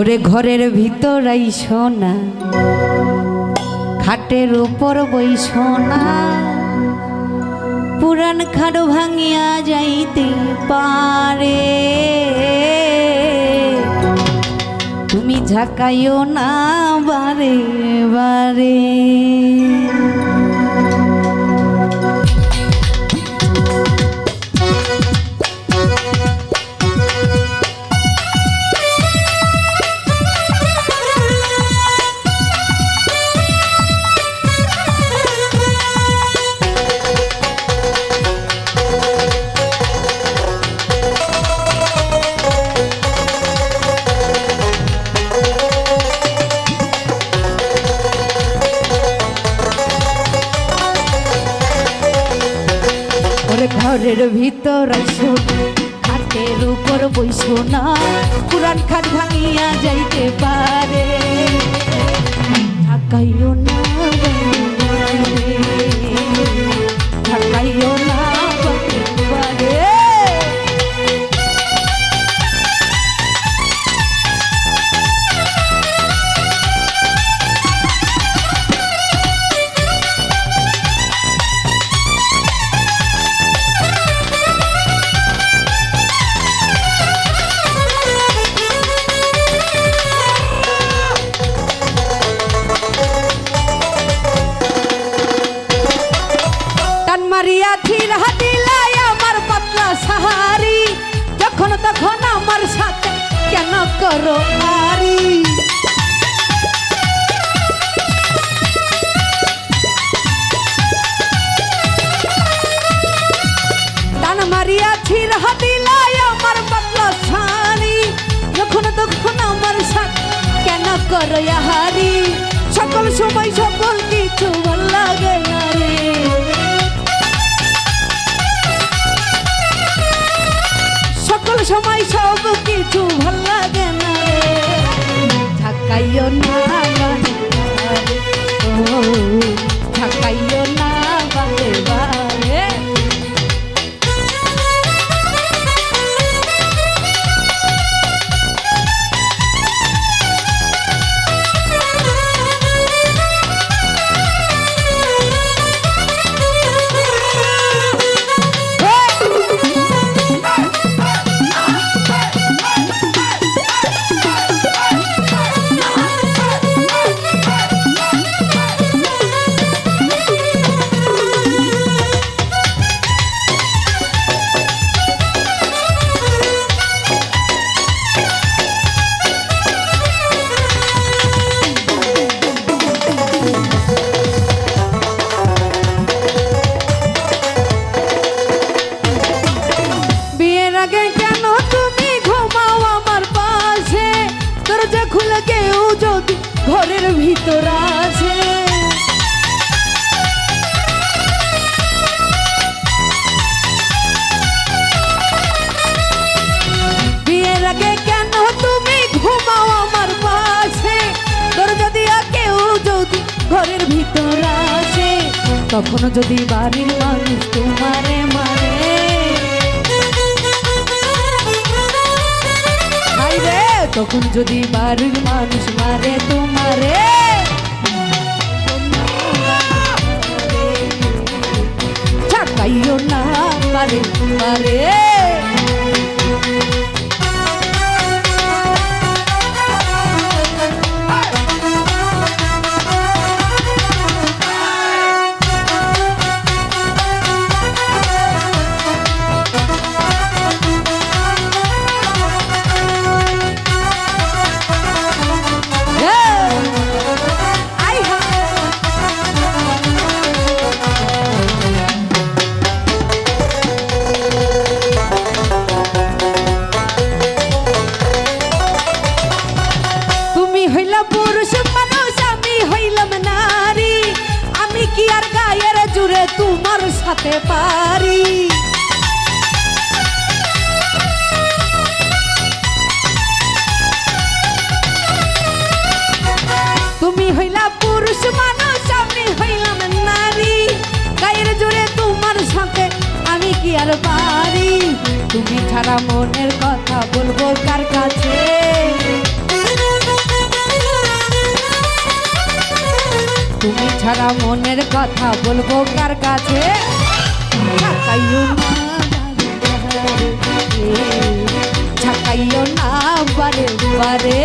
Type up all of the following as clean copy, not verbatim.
ওরে ঘরের ভিতর আইসো না, খাটের উপর বইসো না, পুরান খাট ভাঙিয়া যাইতে পারে। তুমি ঝাঁকাইও না বারে বারে। ঘরের ভিতর আইসো না, খাটের উপর বইসো না, পুরান খাট ভাঙিয়া যাইতে পারে। ঢাকাইও না ঢাকাইও না পারে। মারিয়া ধীরা দিলাই আমার পাতলা সাহারি, যখন তখন আমার সাথে কেন করো আরি। টান মারিয়া ধীরা দিলাই আমার পাতলা সাহারি, যখন তখন আমার সাথে কেন করো আহারি। সকল সময় সকল কিছু ভাল লাগে না রে, সকল সময় সব কিছু ভাল লাগে না রে। ঢাকাইও না বারে, ও ঢাকাইও না বারে বারে। ঘরের ভিতর আছে বিয়ের আগে কেন তুমি ঘুমাও আমার পাশে, দরজা দিয়া কেউ যদি ঘরের ভিতর আসে, তখন যদি বাড়ির মানুষ তোমারে মারে, তখন যদি বাড়ির মানুষ মারে তোমারে, ঝাঁকাইও না বারে বারে। তোমার সাথে পারি তুমি হইলা পুরুষ মানুষ, আমি হইলাম নারী, গায়ের জোরে তোমার সাথে আমি কি আর পারি। তুমি ছাড়া মনের কথা বলবো কার কাছে, তুমি ছাড়া মনের কথা বলবো কার কাছে ছাকাইও না ছাকাইও না বারে বারে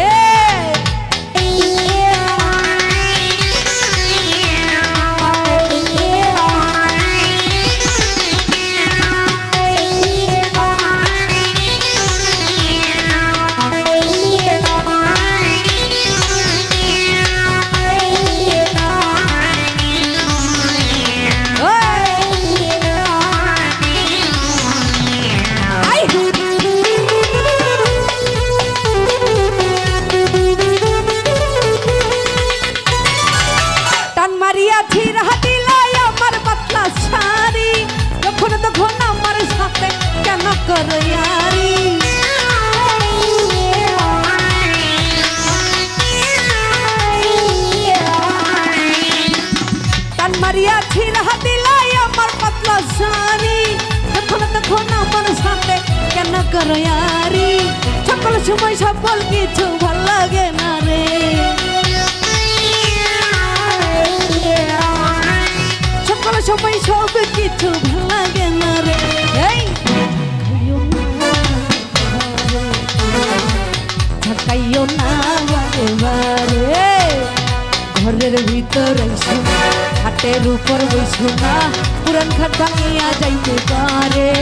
করয়ারি টান মারিয়া ছিড়া দিলাই আমার পাতলা শাড়ি যখন তখন আমার সাথে কেন করয়ারি সকল সময় সকল কিছু ভাল লাগে না রে সকল সময় সব কিছু ভাল লাগে না রে ছাকাইও না বারে বারে ঘরের ভিতরে খাটের উপর বসো না পুরান খাট ভাঙিয়া যাইতে পারে